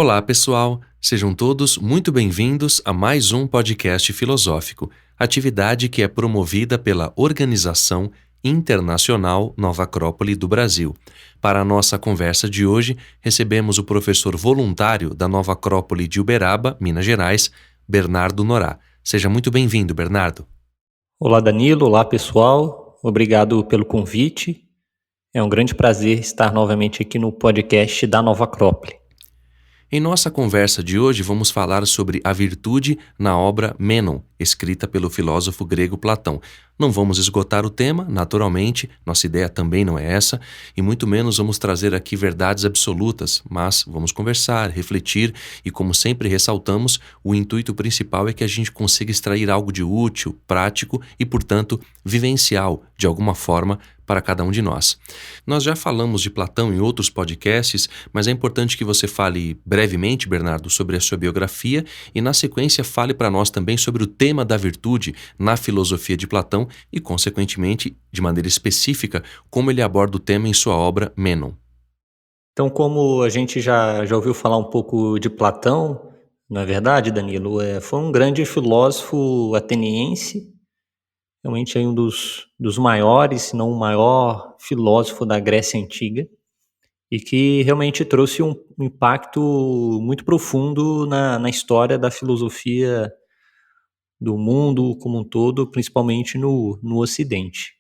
Olá, pessoal! Sejam todos muito bem-vindos a mais um podcast filosófico, atividade que é promovida pela Organização Internacional Nova Acrópole do Brasil. Para a nossa conversa de hoje, recebemos o professor voluntário da Nova Acrópole de Uberaba, Minas Gerais, Bernardo Norá. Seja muito bem-vindo, Bernardo. Olá, Danilo. Olá, pessoal. Obrigado pelo convite. É um grande prazer estar novamente aqui no podcast da Nova Acrópole. Em nossa conversa de hoje, vamos falar sobre a virtude na obra Mênon, escrita pelo filósofo grego Platão. Não vamos esgotar o tema, naturalmente, nossa ideia também não é essa, e muito menos vamos trazer aqui verdades absolutas, mas vamos conversar, refletir e, como sempre ressaltamos, o intuito principal é que a gente consiga extrair algo de útil, prático e, portanto, vivencial, de alguma forma, para cada um de nós. Nós já falamos de Platão em outros podcasts, mas é importante que você fale brevemente, Bernardo, sobre a sua biografia e, na sequência, fale para nós também sobre o tema da virtude na filosofia de Platão e, consequentemente, de maneira específica, como ele aborda o tema em sua obra Mênon. Então, como a gente já ouviu falar um pouco de Platão, não é verdade, Danilo? Foi um grande filósofo ateniense, realmente um dos maiores, se não o maior filósofo da Grécia Antiga, e que realmente trouxe um impacto muito profundo na história da filosofia do mundo como um todo, principalmente no Ocidente.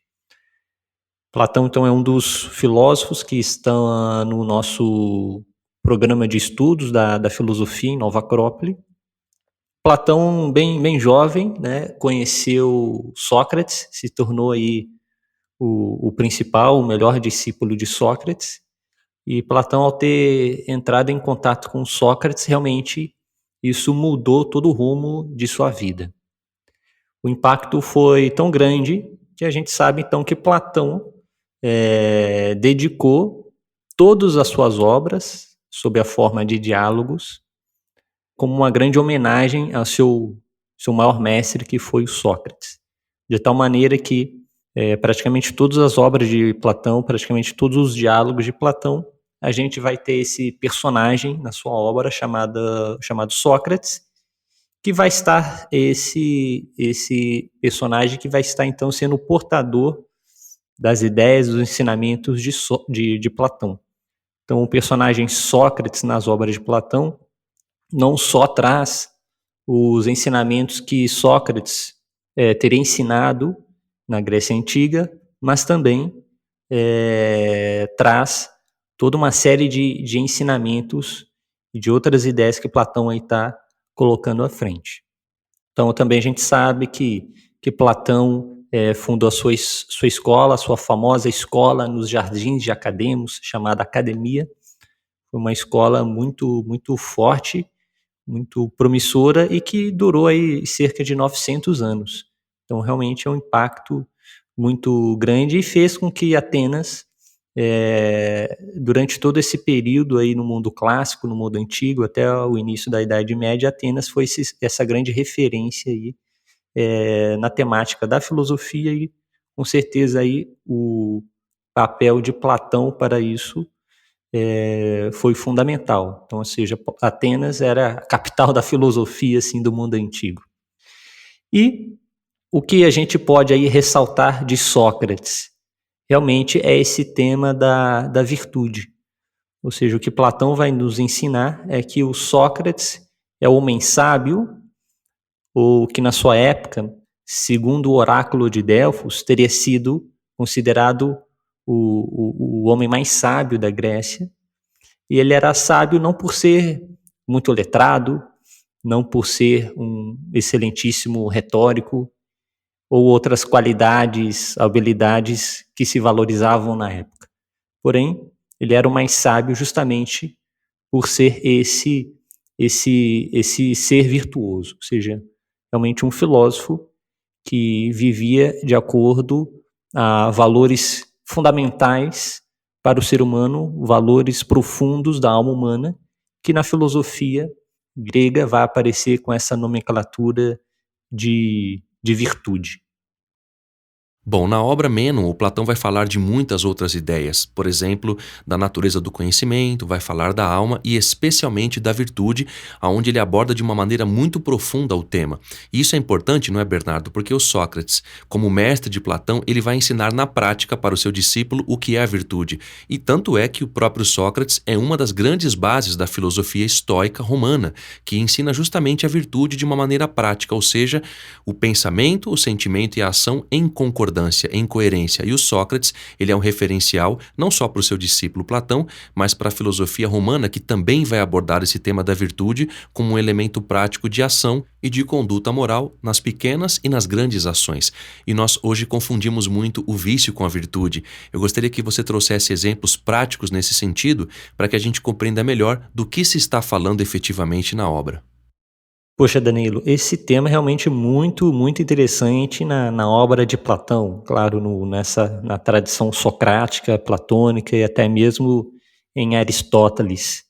Platão, então, é um dos filósofos que estão no nosso programa de estudos da filosofia em Nova Acrópole. Platão, bem jovem, né, conheceu Sócrates, se tornou aí o principal, o melhor discípulo de Sócrates. E Platão, ao ter entrado em contato com Sócrates, realmente isso mudou todo o rumo de sua vida. O impacto foi tão grande que a gente sabe, então, que Platão dedicou todas as suas obras, sob a forma de diálogos, como uma grande homenagem ao seu maior mestre, que foi o Sócrates. De tal maneira que praticamente todas as obras de Platão, praticamente todos os diálogos de Platão, a gente vai ter esse personagem na sua obra chamado Sócrates, que vai estar esse personagem que vai estar então sendo o portador das ideias, dos ensinamentos de Platão. Então, o personagem Sócrates nas obras de Platão não só traz os ensinamentos que Sócrates teria ensinado na Grécia Antiga, mas também traz toda uma série de ensinamentos e de outras ideias que Platão está colocando à frente. Então, também a gente sabe que Platão fundou a sua escola, a sua famosa escola nos Jardins de Academos, chamada Academia. Foi uma escola muito forte, muito promissora e que durou aí cerca de 900 anos. Então, realmente é um impacto muito grande e fez com que Atenas, durante todo esse período aí no mundo clássico, no mundo antigo, até o início da Idade Média, Atenas foi essa grande referência aí na temática da filosofia e, com certeza, aí o papel de Platão para isso foi fundamental. Então, ou seja, Atenas era a capital da filosofia assim, do mundo antigo. E o que a gente pode aí ressaltar de Sócrates? Realmente é esse tema da virtude. Ou seja, o que Platão vai nos ensinar é que o Sócrates é o homem sábio, ou que na sua época, segundo o oráculo de Delfos, teria sido considerado o homem mais sábio da Grécia. E ele era sábio não por ser muito letrado, não por ser um excelentíssimo retórico ou outras qualidades, habilidades que se valorizavam na época. Porém, ele era o mais sábio justamente por ser esse ser virtuoso, ou seja, realmente um filósofo que vivia de acordo a valores fundamentais para o ser humano, valores profundos da alma humana, que na filosofia grega vai aparecer com essa nomenclatura de virtude. Bom, na obra Mênon, o Platão vai falar de muitas outras ideias, por exemplo, da natureza do conhecimento, vai falar da alma e especialmente da virtude, aonde ele aborda de uma maneira muito profunda o tema. E isso é importante, não é, Bernardo? Porque o Sócrates, como mestre de Platão, ele vai ensinar na prática para o seu discípulo o que é a virtude. E tanto é que o próprio Sócrates é uma das grandes bases da filosofia estoica romana, que ensina justamente a virtude de uma maneira prática, ou seja, o pensamento, o sentimento e a ação em concordância, em coerência. E o Sócrates, ele é um referencial não só para o seu discípulo Platão, mas para a filosofia romana, que também vai abordar esse tema da virtude como um elemento prático de ação e de conduta moral nas pequenas e nas grandes ações. E nós hoje confundimos muito o vício com a virtude. Eu gostaria que você trouxesse exemplos práticos nesse sentido, para que a gente compreenda melhor do que se está falando efetivamente na obra. Poxa, Danilo, esse tema é realmente muito, muito interessante na obra de Platão, claro, na tradição socrática, platônica e até mesmo em Aristóteles.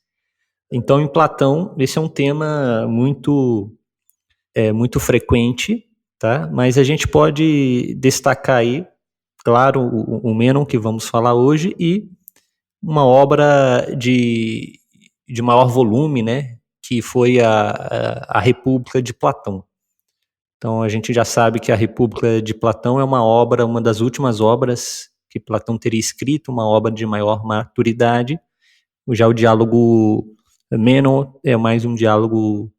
Então, em Platão, esse é um tema muito frequente, tá? Mas a gente pode destacar aí, claro, o Mênon que vamos falar hoje e uma obra de maior volume, né? Que foi a República de Platão. Então a gente já sabe que a República de Platão é uma das últimas obras que Platão teria escrito, uma obra de maior maturidade. Já o diálogo Mênon é mais um diálogo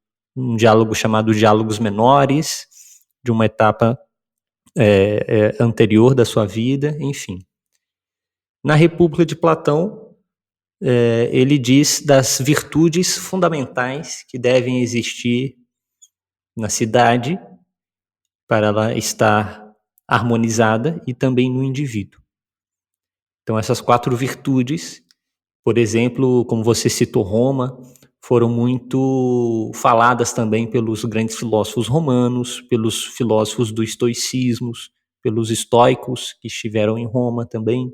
chamado Diálogos Menores, de uma etapa anterior da sua vida, enfim. Na República de Platão, ele diz das virtudes fundamentais que devem existir na cidade para ela estar harmonizada e também no indivíduo. Então, essas 4 virtudes, por exemplo, como você citou Roma, foram muito faladas também pelos grandes filósofos romanos, pelos filósofos do estoicismo, pelos estoicos que estiveram em Roma também.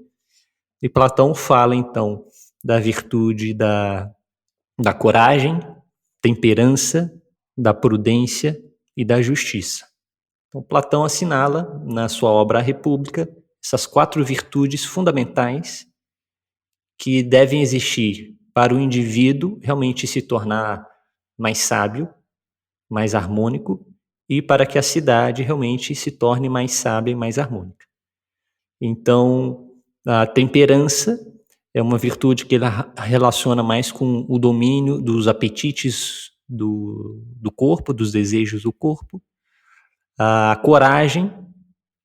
E Platão fala, então, da virtude da coragem, temperança, da prudência e da justiça. Então, Platão assinala, na sua obra A República, essas 4 virtudes fundamentais que devem existir para o indivíduo realmente se tornar mais sábio, mais harmônico, e para que a cidade realmente se torne mais sábia e mais harmônica. Então, a temperança é uma virtude que ele relaciona mais com o domínio dos apetites do corpo, dos desejos do corpo. A coragem,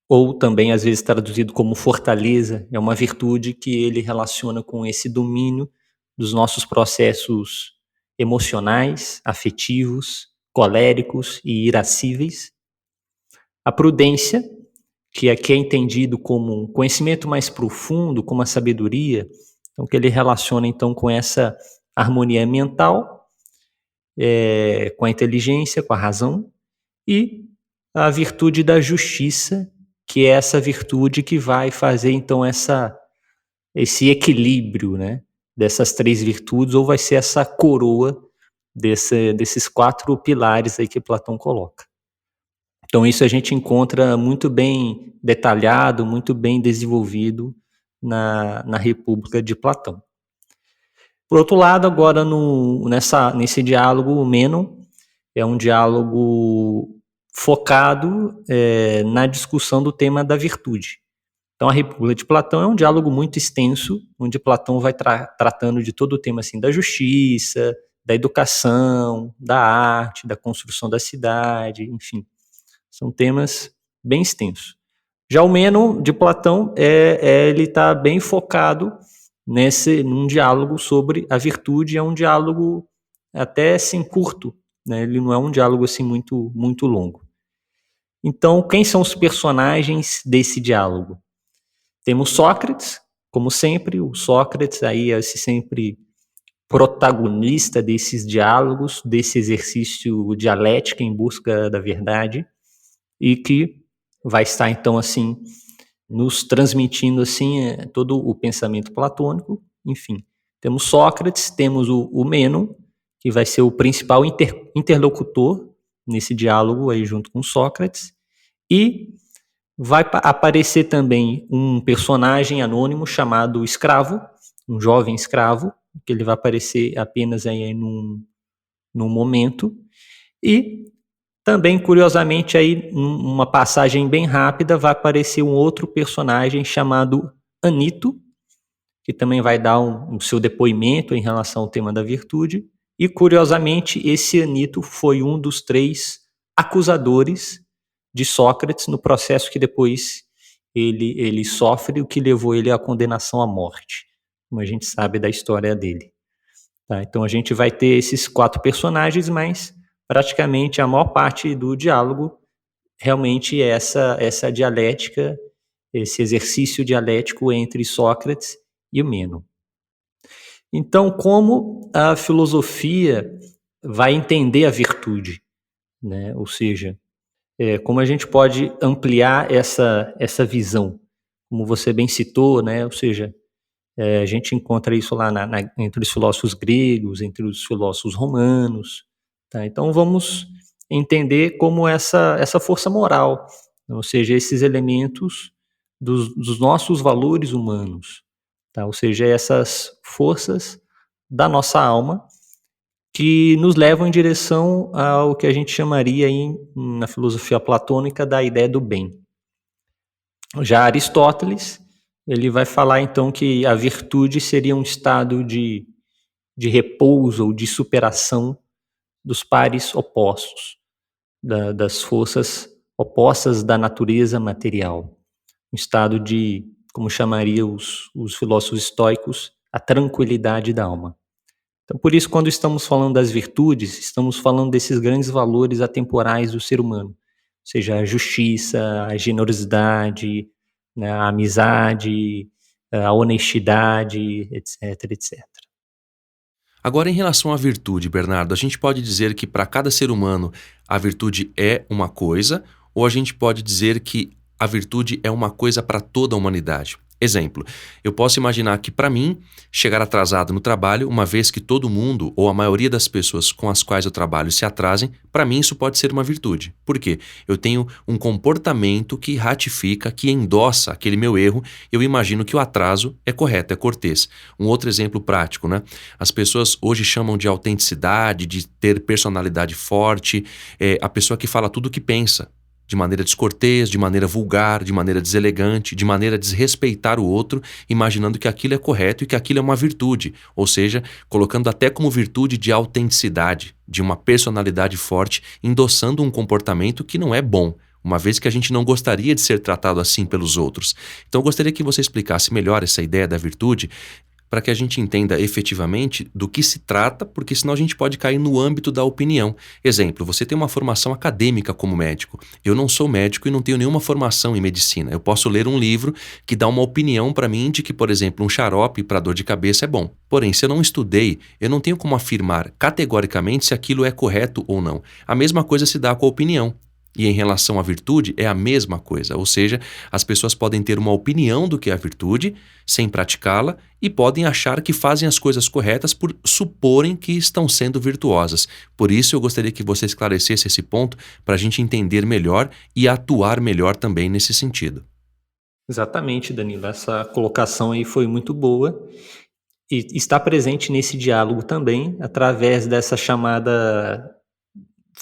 ou também às vezes traduzido como fortaleza, é uma virtude que ele relaciona com esse domínio dos nossos processos emocionais, afetivos, coléricos e irascíveis. A prudência, que aqui é entendido como um conhecimento mais profundo, como a sabedoria, então que ele relaciona então com essa harmonia mental, com a inteligência, com a razão, e a virtude da justiça, que é essa virtude que vai fazer então esse equilíbrio, né, dessas 3 virtudes, ou vai ser essa coroa desses 4 pilares aí que Platão coloca. Então isso a gente encontra muito bem detalhado, muito bem desenvolvido na República de Platão. Por outro lado, agora nesse diálogo, o Mênon é um diálogo focado na discussão do tema da virtude. Então a República de Platão é um diálogo muito extenso, onde Platão vai tratando de todo o tema assim, da justiça, da educação, da arte, da construção da cidade, enfim. São temas bem extensos. Já o Mênon de Platão, ele está bem focado num diálogo sobre a virtude, é um diálogo até assim curto, né? Ele não é um diálogo assim muito, muito longo. Então, quem são os personagens desse diálogo? Temos Sócrates, como sempre, o Sócrates aí é sempre protagonista desses diálogos, desse exercício dialético em busca da verdade, e que vai estar então assim nos transmitindo assim todo o pensamento platônico. Enfim, temos Sócrates, temos o Mênon, que vai ser o principal interlocutor nesse diálogo aí junto com Sócrates, e Vai aparecer também um personagem anônimo chamado Escravo, um jovem escravo, que ele vai aparecer apenas aí num momento. E também, curiosamente, aí, uma passagem bem rápida, vai aparecer um outro personagem chamado Anito, que também vai dar o seu depoimento em relação ao tema da virtude. E, curiosamente, esse Anito foi um dos 3 acusadores de Sócrates no processo que depois ele sofre, o que levou ele à condenação à morte, como a gente sabe da história dele. Tá? Então a gente vai ter esses 4 personagens, mas praticamente a maior parte do diálogo realmente é essa dialética, esse exercício dialético entre Sócrates e o Meno. Então, como a filosofia vai entender a virtude, né? Ou seja, como a gente pode ampliar essa visão, como você bem citou, né? Ou seja, a gente encontra isso lá entre os filósofos gregos, entre os filósofos romanos. Tá? Então vamos entender como essa força moral, ou seja, esses elementos dos nossos valores humanos, tá? Ou seja, essas forças da nossa alma que nos levam em direção ao que a gente chamaria na filosofia platônica da ideia do bem. Já Aristóteles, ele vai falar então que a virtude seria um estado de repouso ou de superação dos pares opostos, das forças opostas da natureza material. Um estado de, como chamaria os filósofos estoicos, a tranquilidade da alma. Então, por isso, quando estamos falando das virtudes, estamos falando desses grandes valores atemporais do ser humano, ou seja, a justiça, a generosidade, né, a amizade, a honestidade, etc, etc. Agora, em relação à virtude, Bernardo, a gente pode dizer que para cada ser humano a virtude é uma coisa, ou a gente pode dizer que a virtude é uma coisa para toda a humanidade? Exemplo, eu posso imaginar que para mim, chegar atrasado no trabalho, uma vez que todo mundo ou a maioria das pessoas com as quais eu trabalho se atrasem, para mim isso pode ser uma virtude. Por quê? Eu tenho um comportamento que ratifica, que endossa aquele meu erro, eu imagino que o atraso é correto, é cortês. Um outro exemplo prático, né? As pessoas hoje chamam de autenticidade, de ter personalidade forte, a pessoa que fala tudo o que pensa, de maneira descortês, de maneira vulgar, de maneira deselegante, de maneira a desrespeitar o outro, imaginando que aquilo é correto e que aquilo é uma virtude, ou seja, colocando até como virtude de autenticidade, de uma personalidade forte, endossando um comportamento que não é bom, uma vez que a gente não gostaria de ser tratado assim pelos outros. Então eu gostaria que você explicasse melhor essa ideia da virtude, para que a gente entenda efetivamente do que se trata, porque senão a gente pode cair no âmbito da opinião. Exemplo, você tem uma formação acadêmica como médico. Eu não sou médico e não tenho nenhuma formação em medicina. Eu posso ler um livro que dá uma opinião para mim de que, por exemplo, um xarope para dor de cabeça é bom. Porém, se eu não estudei, eu não tenho como afirmar categoricamente se aquilo é correto ou não. A mesma coisa se dá com a opinião. E em relação à virtude, é a mesma coisa, ou seja, as pessoas podem ter uma opinião do que é a virtude, sem praticá-la, e podem achar que fazem as coisas corretas por suporem que estão sendo virtuosas. Por isso, eu gostaria que você esclarecesse esse ponto para a gente entender melhor e atuar melhor também nesse sentido. Exatamente, Danilo. Essa colocação aí foi muito boa e está presente nesse diálogo também, através dessa chamada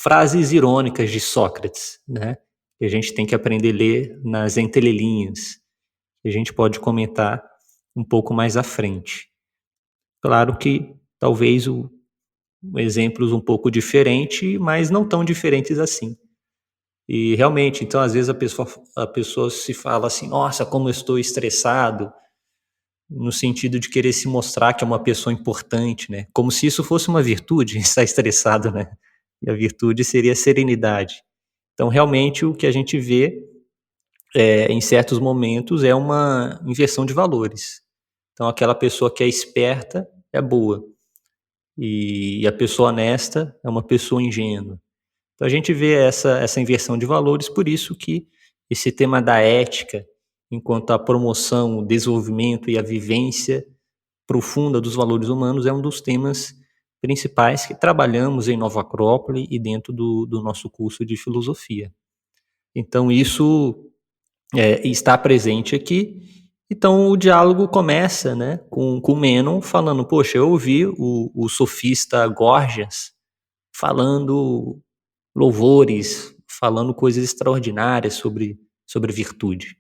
frases irônicas de Sócrates, né? Que a gente tem que aprender a ler nas entrelinhas, que a gente pode comentar um pouco mais à frente. Claro que talvez exemplos um pouco diferentes, mas não tão diferentes assim. E realmente, então às vezes a pessoa se fala assim, nossa, como eu estou estressado, no sentido de querer se mostrar que é uma pessoa importante, né? Como se isso fosse uma virtude, estar estressado, né? E a virtude seria a serenidade. Então, realmente, o que a gente vê em certos momentos é uma inversão de valores. Então, aquela pessoa que é esperta é boa, e a pessoa honesta é uma pessoa ingênua. Então, a gente vê essa inversão de valores, por isso que esse tema da ética, enquanto a promoção, o desenvolvimento e a vivência profunda dos valores humanos, é um dos temas principais que trabalhamos em Nova Acrópole e dentro do nosso curso de filosofia. Então, isso está presente aqui. Então o diálogo começa, né, com Mênon falando, poxa, eu ouvi o sofista Górgias falando louvores, falando coisas extraordinárias sobre virtude.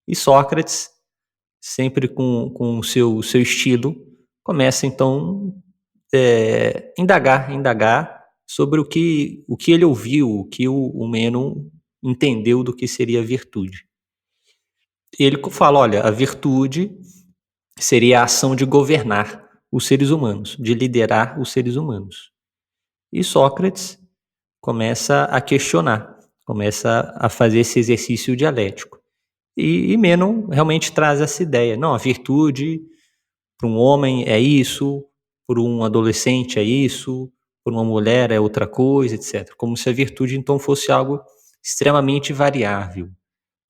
E Sócrates, sempre com o seu estilo, começa então indagar sobre o que ele ouviu, o que o Mênon entendeu do que seria a virtude. Ele fala, olha, a virtude seria a ação de governar os seres humanos, de liderar os seres humanos. E Sócrates começa a questionar, começa a fazer esse exercício dialético. E Mênon realmente traz essa ideia. Não, a virtude para um homem é isso, para um adolescente é isso, para uma mulher é outra coisa, etc. Como se a virtude então fosse algo extremamente variável,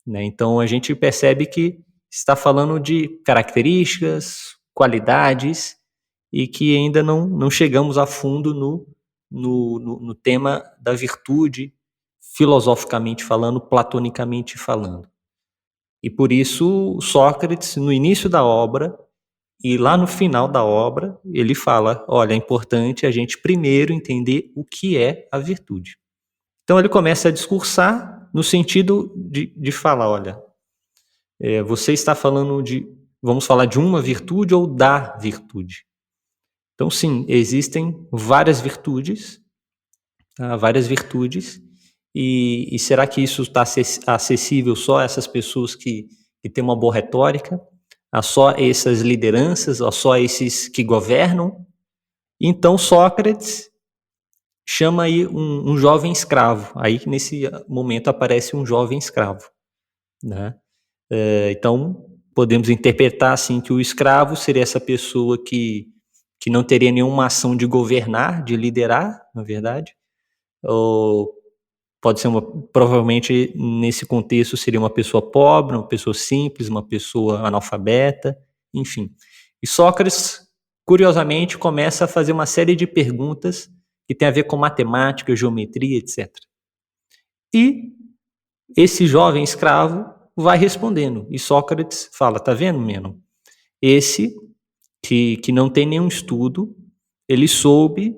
né? Então a gente percebe que está falando de características, qualidades, e que ainda não chegamos a fundo no tema da virtude, filosoficamente falando, platonicamente falando. E por isso Sócrates, no início da obra e lá no final da obra, ele fala, olha, é importante a gente primeiro entender o que é a virtude. Então ele começa a discursar no sentido de falar, olha, você está falando vamos falar de uma virtude ou da virtude? Então sim, existem várias virtudes, tá? Várias virtudes, e será que isso está acessível só a essas pessoas que têm uma boa retórica, a só essas lideranças, a só esses que governam? Então Sócrates chama aí um jovem escravo, aí que nesse momento aparece um jovem escravo, né? Então podemos interpretar assim que o escravo seria essa pessoa que não teria nenhuma ação de governar, de liderar, na verdade, ou pode ser provavelmente nesse contexto seria uma pessoa pobre, uma pessoa simples, uma pessoa analfabeta, enfim. E Sócrates, curiosamente, começa a fazer uma série de perguntas que tem a ver com matemática, geometria, etc. E esse jovem escravo vai respondendo. E Sócrates fala, tá vendo, Mênon? Esse que não tem nenhum estudo, ele soube,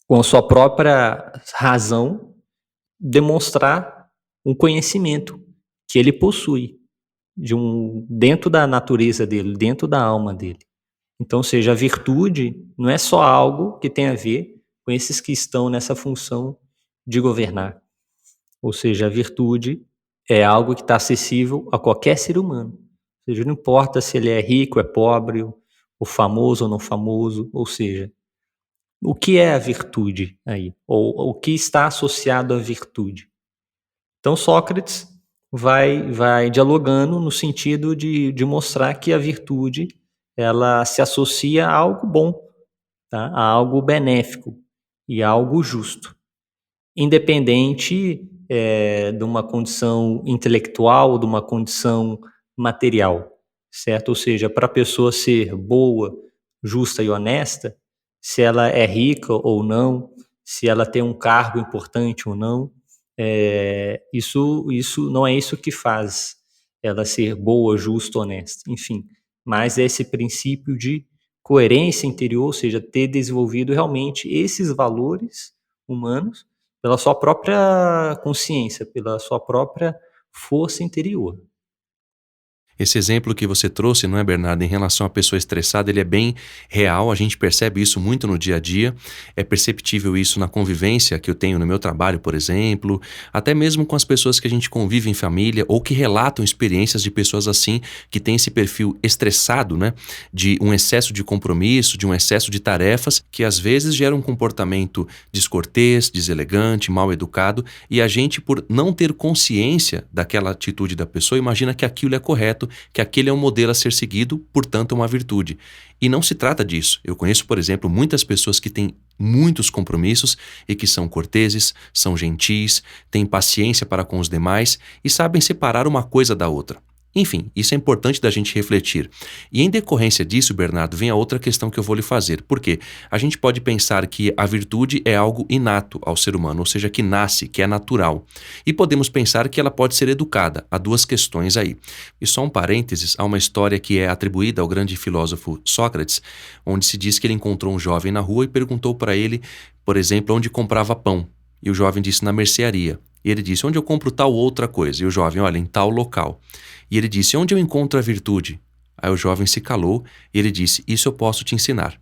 com a sua própria razão, demonstrar um conhecimento que ele possui dentro da natureza dele, dentro da alma dele. Então, ou seja, a virtude não é só algo que tem a ver com esses que estão nessa função de governar. Ou seja, a virtude é algo que está acessível a qualquer ser humano. Ou seja, não importa se ele é rico, é pobre, ou famoso ou não famoso, ou seja, o que é a virtude aí? Ou o que está associado à virtude? Então Sócrates vai dialogando no sentido de mostrar que a virtude ela se associa a algo bom, tá? A algo benéfico e a algo justo, independente de uma condição intelectual, de uma condição material, certo? Ou seja, para a pessoa ser boa, justa e honesta, se ela é rica ou não, se ela tem um cargo importante ou não, isso não é isso que faz ela ser boa, justa, honesta, enfim, mas é esse princípio de coerência interior, ou seja, ter desenvolvido realmente esses valores humanos pela sua própria consciência, pela sua própria força interior. Esse exemplo que você trouxe, não é, Bernardo, em relação à pessoa estressada, ele é bem real, a gente percebe isso muito no dia a dia, é perceptível isso na convivência que eu tenho no meu trabalho, por exemplo, até mesmo com as pessoas que a gente convive em família ou que relatam experiências de pessoas assim, que têm esse perfil estressado, né, de um excesso de compromisso, de um excesso de tarefas, que às vezes gera um comportamento descortês, deselegante, mal educado, e a gente, por não ter consciência daquela atitude da pessoa, imagina que aquilo é correto, que aquele é um modelo a ser seguido, portanto é uma virtude. E não se trata disso. Eu conheço, por exemplo, muitas pessoas que têm muitos compromissos e que são corteses, são gentis, têm paciência para com os demais e sabem separar uma coisa da outra. Enfim, isso é importante da gente refletir. E em decorrência disso, Bernardo, vem a outra questão que eu vou lhe fazer. Por quê? A gente pode pensar que a virtude é algo inato ao ser humano, ou seja, que nasce, que é natural. E podemos pensar que ela pode ser educada. Há duas questões aí. E só um parênteses, há uma história que é atribuída ao grande filósofo Sócrates, onde se diz que ele encontrou um jovem na rua e perguntou para ele, por exemplo, onde comprava pão. E o jovem disse, na mercearia. E ele disse, onde eu compro tal outra coisa? E o jovem, olha, em tal local. E ele disse, onde eu encontro a virtude? Aí o jovem se calou e ele disse, isso eu posso te ensinar.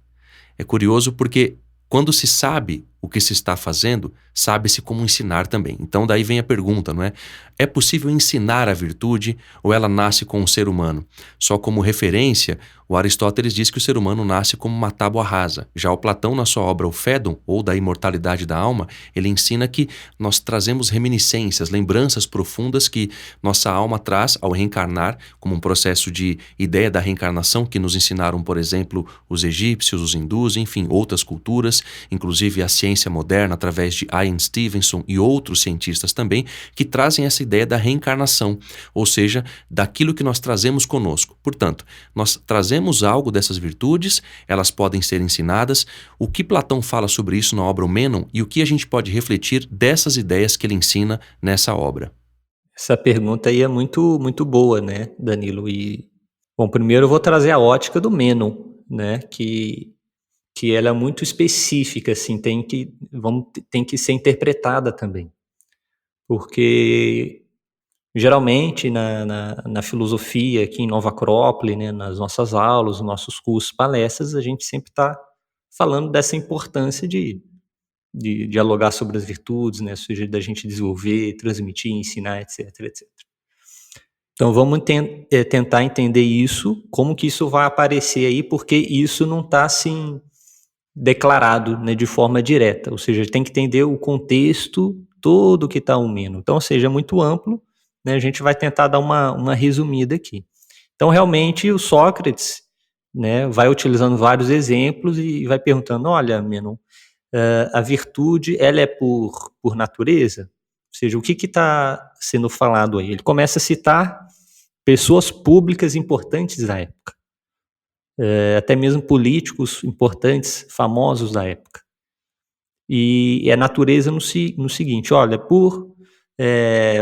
É curioso porque quando se sabe o que se está fazendo, sabe-se como ensinar também. Então daí vem a pergunta, não é? É possível ensinar a virtude ou ela nasce com o ser humano? Só como referência, o Aristóteles diz que o ser humano nasce como uma tábua rasa. Já o Platão, na sua obra O Fédon, ou da imortalidade da alma, ele ensina que nós trazemos reminiscências, lembranças profundas que nossa alma traz ao reencarnar, como um processo de ideia da reencarnação que nos ensinaram, por exemplo, os egípcios, os hindus, enfim, outras culturas, inclusive a ciência moderna, através de Ian Stevenson e outros cientistas também, que trazem essa ideia da reencarnação, ou seja, daquilo que nós trazemos conosco. Portanto, nós trazemos algo dessas virtudes, elas podem ser ensinadas. O que Platão fala sobre isso na obra O Mênon e o que a gente pode refletir dessas ideias que ele ensina nessa obra? Essa pergunta aí é muito, muito boa, né, Danilo? E, bom, primeiro eu vou trazer a ótica do Mênon, né, que ela é muito específica, assim, tem que ser interpretada também. Porque geralmente na filosofia, aqui em Nova Acrópole, né, nas nossas aulas, nos nossos cursos, palestras, a gente sempre está falando dessa importância de dialogar sobre as virtudes, né, ou seja, da gente desenvolver, transmitir, ensinar, etc, etc. Então vamos tentar entender isso, como que isso vai aparecer aí, porque isso não está assim declarado, né, de forma direta, ou seja, tem que entender o contexto todo que está unindo. Então, ou seja, é muito amplo, né, a gente vai tentar dar uma resumida aqui. Então, realmente, o Sócrates, né, vai utilizando vários exemplos e vai perguntando, olha, Menon, a virtude, ela é por natureza? Ou seja, o que está sendo falado aí? Ele começa a citar pessoas públicas importantes da época, até mesmo políticos importantes, famosos da época. E é natureza no seguinte, olha,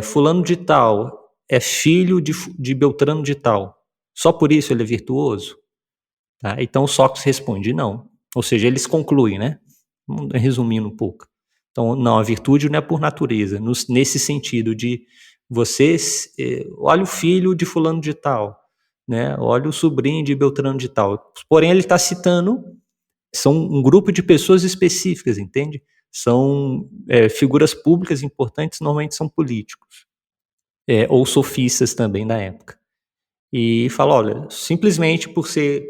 fulano de tal é filho de Beltrano de tal, só por isso ele é virtuoso? Tá? Então Sócrates responde, não. Ou seja, eles concluem, né? Resumindo um pouco. Então, não, a virtude não é por natureza, nesse sentido de olha o filho de fulano de tal, né? Olha o sobrinho de Beltrano de tal. Porém, ele está citando, são um grupo de pessoas específicas, entende? São figuras públicas importantes, normalmente são políticos, ou sofistas também da época. E fala, olha, simplesmente por ser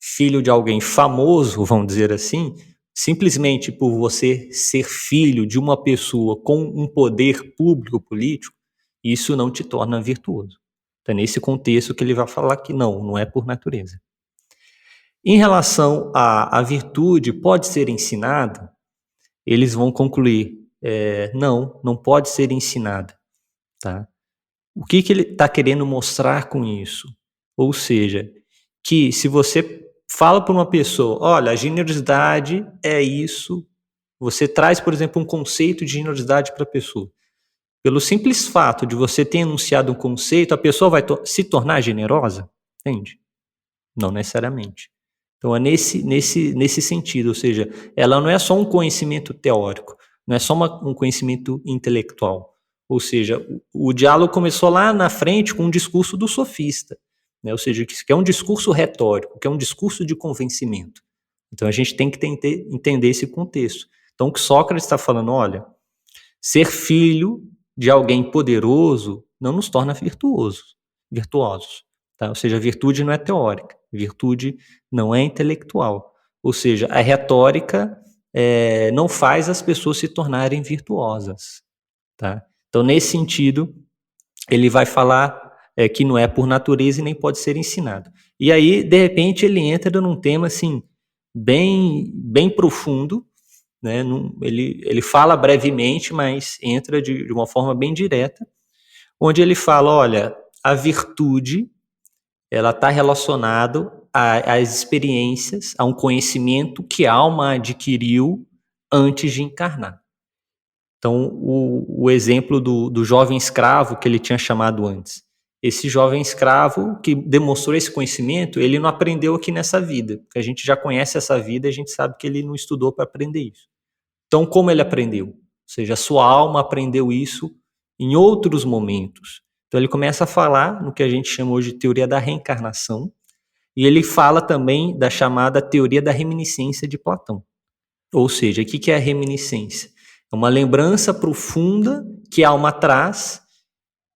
filho de alguém famoso, vamos dizer assim, simplesmente por você ser filho de uma pessoa com um poder público político, isso não te torna virtuoso. Então, é nesse contexto que ele vai falar que não é por natureza. Em relação à virtude, pode ser ensinada? Eles vão concluir, não pode ser ensinada. Tá? O que ele está querendo mostrar com isso? Ou seja, que se você fala para uma pessoa, olha, a generosidade é isso, você traz, por exemplo, um conceito de generosidade para a pessoa. Pelo simples fato de você ter enunciado um conceito, a pessoa vai se tornar generosa? Entende? Não necessariamente. Então é nesse sentido, ou seja, ela não é só um conhecimento teórico, não é só um conhecimento intelectual. Ou seja, o diálogo começou lá na frente com um discurso do sofista, né? Ou seja, que é um discurso retórico, que é um discurso de convencimento. Então a gente tem que entender esse contexto. Então o que Sócrates está falando, olha, ser filho de alguém poderoso não nos torna virtuosos. Tá? Ou seja, a virtude não é teórica, a virtude não é intelectual. Ou seja, a retórica não faz as pessoas se tornarem virtuosas. Tá? Então, nesse sentido, ele vai falar que não é por natureza e nem pode ser ensinado. E aí, de repente, ele entra num tema assim, bem profundo, né? Ele fala brevemente, mas entra de uma forma bem direta, onde ele fala, olha, a virtude ela está relacionada às experiências, a um conhecimento que a alma adquiriu antes de encarnar. Então, o exemplo do jovem escravo que ele tinha chamado antes. Esse jovem escravo que demonstrou esse conhecimento, ele não aprendeu aqui nessa vida, porque a gente já conhece essa vida e a gente sabe que ele não estudou para aprender isso. Então, como ele aprendeu? Ou seja, a sua alma aprendeu isso em outros momentos. Então, ele começa a falar no que a gente chama hoje de teoria da reencarnação, e ele fala também da chamada teoria da reminiscência de Platão. Ou seja, o que é a reminiscência? É uma lembrança profunda que a alma traz,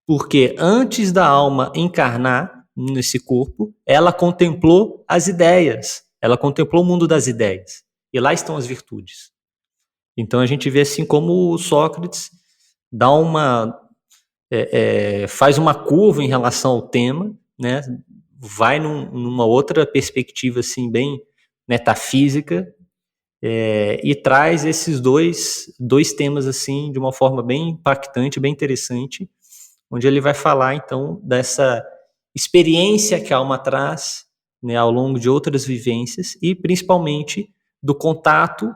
porque antes da alma encarnar nesse corpo, ela contemplou as ideias, ela contemplou o mundo das ideias, e lá estão as virtudes. Então a gente vê assim como Sócrates dá faz uma curva em relação ao tema, né? Vai numa outra perspectiva assim bem metafísica, e traz esses dois temas assim de uma forma bem impactante, bem interessante, onde ele vai falar então dessa experiência que a alma traz, né, ao longo de outras vivências e principalmente do contato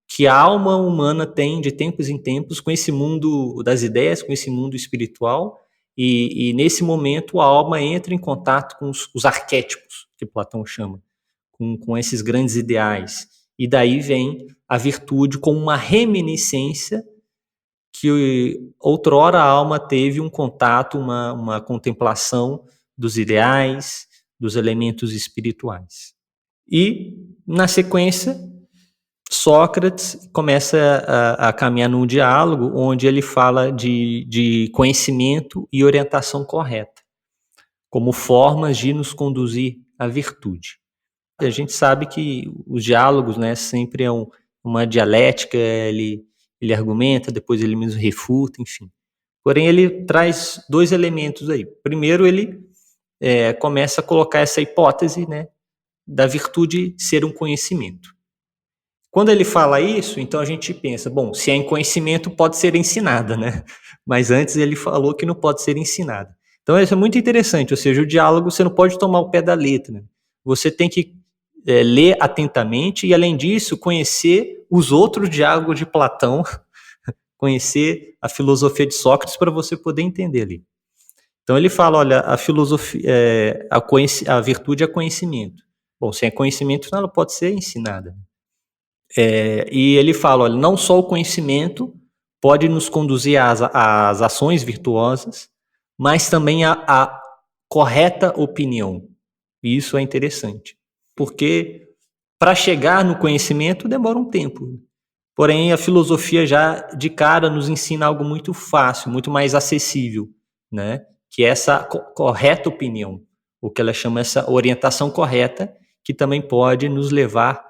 que a alma humana tem de tempos em tempos com esse mundo das ideias, com esse mundo espiritual, e nesse momento a alma entra em contato com os arquétipos, que Platão chama, com esses grandes ideais. E daí vem a virtude como uma reminiscência que outrora a alma teve um contato, uma contemplação dos ideais, dos elementos espirituais. E, na sequência, Sócrates começa a caminhar num diálogo onde ele fala de conhecimento e orientação correta, como formas de nos conduzir à virtude. A gente sabe que os diálogos, né, sempre é uma dialética, ele argumenta, depois ele mesmo refuta, enfim. Porém, ele traz dois elementos aí. Primeiro, ele começa a colocar essa hipótese, né, da virtude ser um conhecimento. Quando ele fala isso, então a gente pensa, bom, se é em conhecimento, pode ser ensinada, né? Mas antes ele falou que não pode ser ensinada. Então isso é muito interessante, ou seja, o diálogo você não pode tomar o pé da letra. Você tem que ler atentamente e, além disso, conhecer os outros diálogos de Platão, conhecer a filosofia de Sócrates para você poder entender ali. Então ele fala, olha, a filosofia, a virtude é conhecimento. Bom, se é conhecimento, ela pode ser ensinada. E ele fala, olha, não só o conhecimento pode nos conduzir às ações virtuosas, mas também a correta opinião. E isso é interessante, porque para chegar no conhecimento demora um tempo. Porém, a filosofia já de cara nos ensina algo muito fácil, muito mais acessível, né? Que é essa correta opinião, o que ela chama essa orientação correta, que também pode nos levar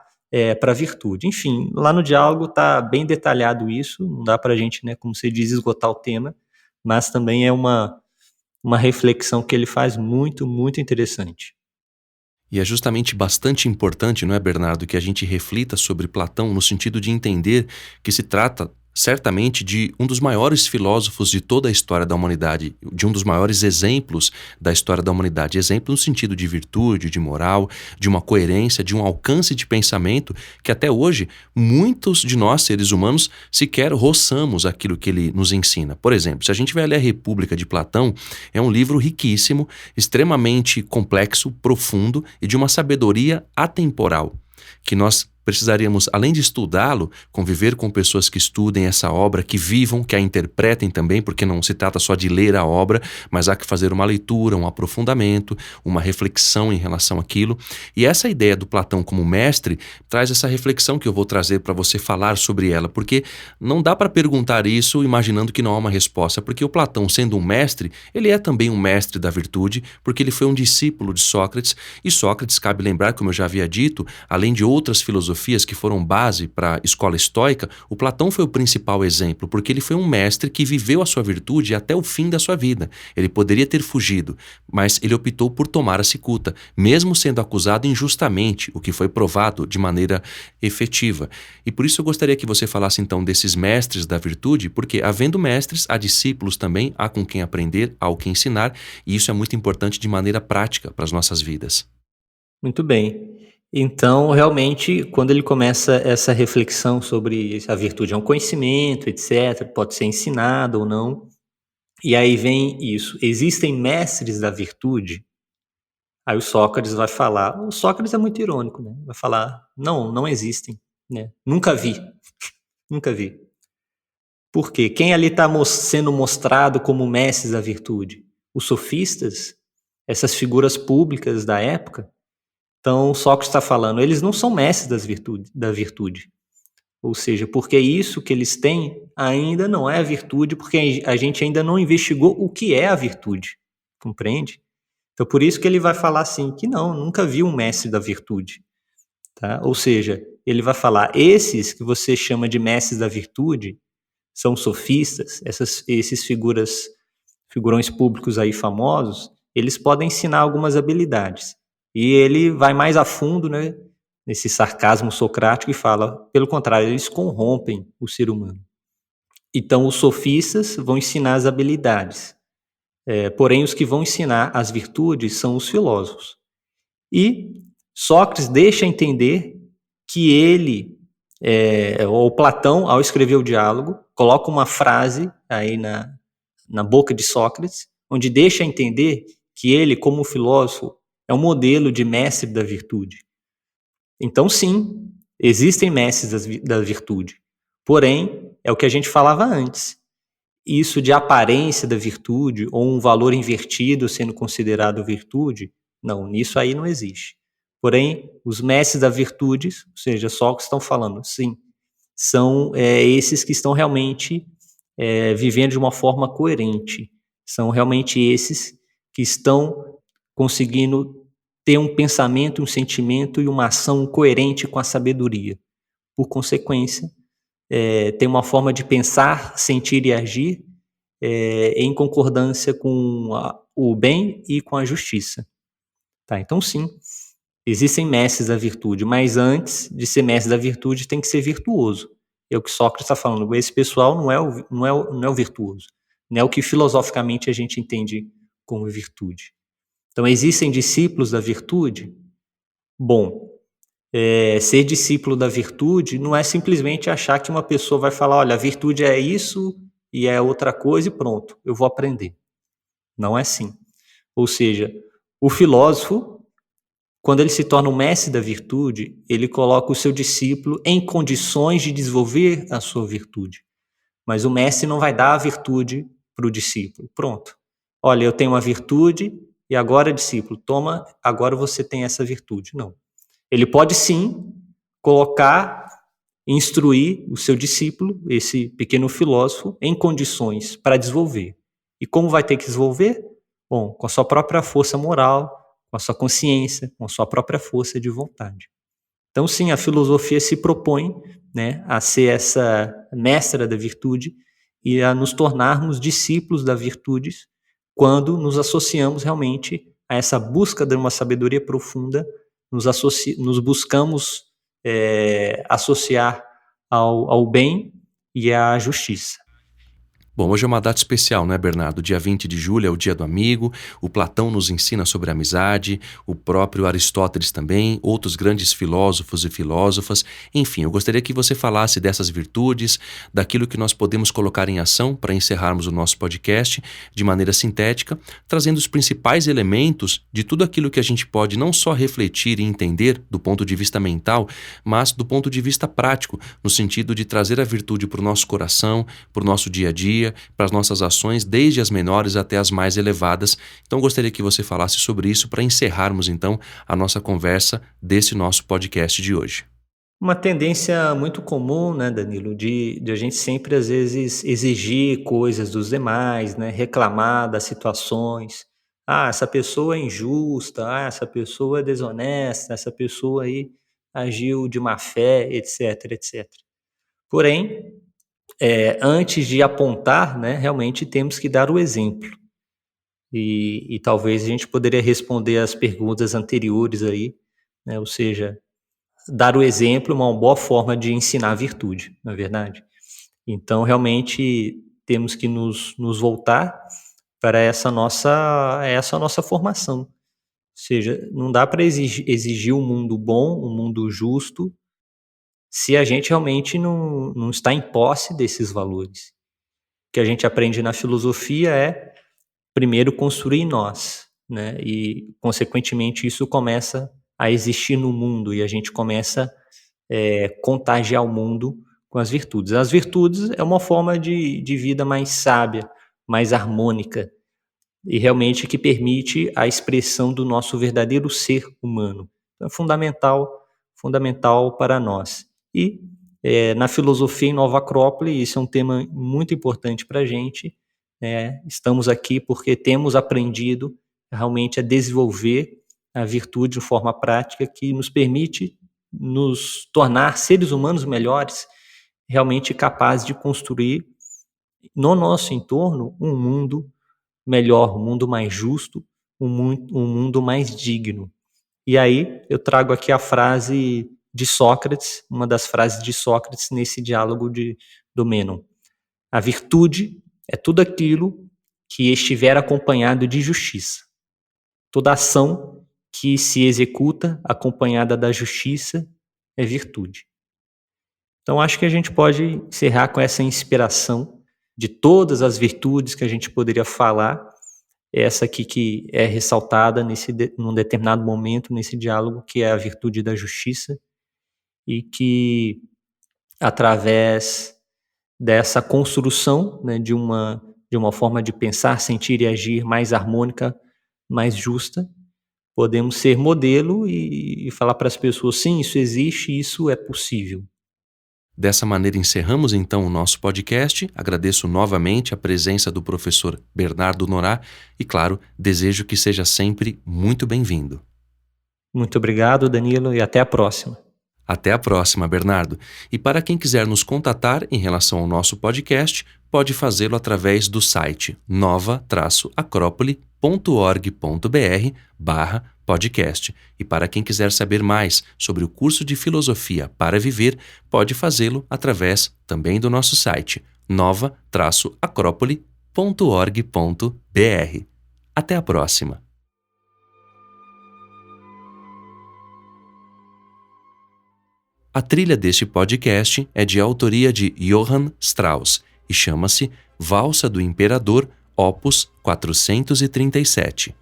para a virtude. Enfim, lá no diálogo está bem detalhado isso, não dá para a gente, né, como você diz, esgotar o tema, mas também é uma reflexão que ele faz muito, muito interessante. E é justamente bastante importante, não é, Bernardo, que a gente reflita sobre Platão no sentido de entender que se trata certamente de um dos maiores filósofos de toda a história da humanidade, de um dos maiores exemplos da história da humanidade. Exemplo no sentido de virtude, de moral, de uma coerência, de um alcance de pensamento que até hoje muitos de nós, seres humanos, sequer roçamos aquilo que ele nos ensina. Por exemplo, se a gente vai ler a República de Platão, é um livro riquíssimo, extremamente complexo, profundo e de uma sabedoria atemporal, que nós precisaríamos, além de estudá-lo, conviver com pessoas que estudem essa obra, que vivam, que a interpretem também, porque não se trata só de ler a obra, mas há que fazer uma leitura, um aprofundamento, uma reflexão em relação àquilo. E essa ideia do Platão como mestre traz essa reflexão que eu vou trazer para você falar sobre ela, porque não dá para perguntar isso imaginando que não há uma resposta, porque o Platão, sendo um mestre, ele é também um mestre da virtude, porque ele foi um discípulo de Sócrates, e Sócrates, cabe lembrar, como eu já havia dito, além de outras filosofias filosofias que foram base para a escola estoica, o Platão foi o principal exemplo, porque ele foi um mestre que viveu a sua virtude até o fim da sua vida. Ele poderia ter fugido, mas ele optou por tomar a cicuta, mesmo sendo acusado injustamente, o que foi provado de maneira efetiva. E por isso eu gostaria que você falasse então desses mestres da virtude, porque havendo mestres, há discípulos também, há com quem aprender, há o que ensinar, e isso é muito importante de maneira prática para as nossas vidas. Muito bem. Então, realmente, quando ele começa essa reflexão sobre a virtude é um conhecimento, etc., pode ser ensinado ou não, e aí vem isso. Existem mestres da virtude? Aí o Sócrates vai falar. O Sócrates é muito irônico, né? Vai falar: não, não existem, né? Nunca vi, nunca vi. Por quê? Quem ali está sendo mostrado como mestres da virtude? Os sofistas, essas figuras públicas da época. Então, Sócrates está falando, eles não são mestres da virtude. Ou seja, porque isso que eles têm ainda não é a virtude, porque a gente ainda não investigou o que é a virtude. Compreende? Então, por isso que ele vai falar assim, que não, nunca vi um mestre da virtude. Tá? Ou seja, ele vai falar, esses que você chama de mestres da virtude, são sofistas, esses figurões públicos aí famosos, eles podem ensinar algumas habilidades. E ele vai mais a fundo, né, nesse sarcasmo socrático e fala, pelo contrário, eles corrompem o ser humano. Então, os sofistas vão ensinar as habilidades. Porém, os que vão ensinar as virtudes são os filósofos. E Sócrates deixa entender que ele, ou Platão, ao escrever o diálogo, coloca uma frase aí na boca de Sócrates, onde deixa entender que ele, como filósofo, é um modelo de mestre da virtude. Então, sim, existem mestres da virtude. Porém, é o que a gente falava antes. Isso de aparência da virtude ou um valor invertido sendo considerado virtude, não, nisso aí não existe. Porém, os mestres da virtude, ou seja, só o que estão falando, sim, são esses que estão realmente vivendo de uma forma coerente. São realmente esses que estão conseguindo ter um pensamento, um sentimento e uma ação coerente com a sabedoria. Por consequência, tem uma forma de pensar, sentir e agir em concordância com o bem e com a justiça. Tá? Então, sim, existem mestres da virtude, mas antes de ser mestre da virtude tem que ser virtuoso. É o que Sócrates está falando. Esse pessoal não é o virtuoso. Não é o que filosoficamente a gente entende como virtude. Então, existem discípulos da virtude? Bom, ser discípulo da virtude não é simplesmente achar que uma pessoa vai falar, olha, a virtude é isso e é outra coisa e pronto, eu vou aprender. Não é assim. Ou seja, o filósofo, quando ele se torna um mestre da virtude, ele coloca o seu discípulo em condições de desenvolver a sua virtude. Mas o mestre não vai dar a virtude para o discípulo. Pronto. Olha, eu tenho uma virtude e agora, discípulo, toma, agora você tem essa virtude. Não. Ele pode sim colocar, instruir o seu discípulo, esse pequeno filósofo, em condições para desenvolver. E como vai ter que desenvolver? Bom, com a sua própria força moral, com a sua consciência, com a sua própria força de vontade. Então, sim, a filosofia se propõe, né, a ser essa mestra da virtude e a nos tornarmos discípulos das virtudes quando nos associamos realmente a essa busca de uma sabedoria profunda, nos buscamos associar ao bem e à justiça. Bom, hoje é uma data especial, né, Bernardo? Dia 20 de julho é o Dia do Amigo, o Platão nos ensina sobre amizade, o próprio Aristóteles também, outros grandes filósofos e filósofas. Enfim, eu gostaria que você falasse dessas virtudes, daquilo que nós podemos colocar em ação para encerrarmos o nosso podcast de maneira sintética, trazendo os principais elementos de tudo aquilo que a gente pode não só refletir e entender do ponto de vista mental, mas do ponto de vista prático, no sentido de trazer a virtude para o nosso coração, para o nosso dia a dia, para as nossas ações, desde as menores até as mais elevadas. Então, gostaria que você falasse sobre isso para encerrarmos, então, a nossa conversa desse nosso podcast de hoje. Uma tendência muito comum, né, Danilo, de a gente sempre, às vezes, exigir coisas dos demais, né, reclamar das situações. Ah, essa pessoa é injusta, ah, essa pessoa é desonesta, essa pessoa aí agiu de má fé, etc, etc. Porém, antes de apontar, né, realmente temos que dar o exemplo. E talvez a gente poderia responder as perguntas anteriores aí, né, ou seja, dar o exemplo é uma boa forma de ensinar a virtude, não é verdade? Então, realmente, temos que nos voltar para essa nossa formação. Ou seja, não dá para exigir um mundo bom, um mundo justo, se a gente realmente não está em posse desses valores. O que a gente aprende na filosofia é, primeiro, construir em nós, né? E, consequentemente, isso começa a existir no mundo e a gente começa a contagiar o mundo com as virtudes. As virtudes é uma forma de vida mais sábia, mais harmônica e realmente que permite a expressão do nosso verdadeiro ser humano. Então, é fundamental para nós. E na filosofia em Nova Acrópole, isso é um tema muito importante para a gente. Estamos aqui porque temos aprendido realmente a desenvolver a virtude de forma prática que nos permite nos tornar seres humanos melhores, realmente capazes de construir no nosso entorno um mundo melhor, um mundo mais justo, um mundo mais digno. E aí eu trago aqui a frase de Sócrates, uma das frases de Sócrates nesse diálogo do Mênon. A virtude é tudo aquilo que estiver acompanhado de justiça. Toda ação que se executa acompanhada da justiça é virtude. Então acho que a gente pode encerrar com essa inspiração de todas as virtudes que a gente poderia falar, essa aqui que é ressaltada num determinado momento nesse diálogo, que é a virtude da justiça, e que através dessa construção, né, de uma forma de pensar, sentir e agir mais harmônica, mais justa, podemos ser modelo e falar para as pessoas, sim, isso existe, isso é possível. Dessa maneira encerramos então o nosso podcast. Agradeço novamente a presença do professor Bernardo Norá e, claro, desejo que seja sempre muito bem-vindo. Muito obrigado, Danilo, e até a próxima. Até a próxima, Bernardo. E para quem quiser nos contatar em relação ao nosso podcast, pode fazê-lo através do site nova-acropole.org.br/podcast. E para quem quiser saber mais sobre o curso de Filosofia para Viver, pode fazê-lo através também do nosso site nova-acropole.org.br. Até a próxima! A trilha deste podcast é de autoria de Johann Strauss e chama-se Valsa do Imperador, Opus 437.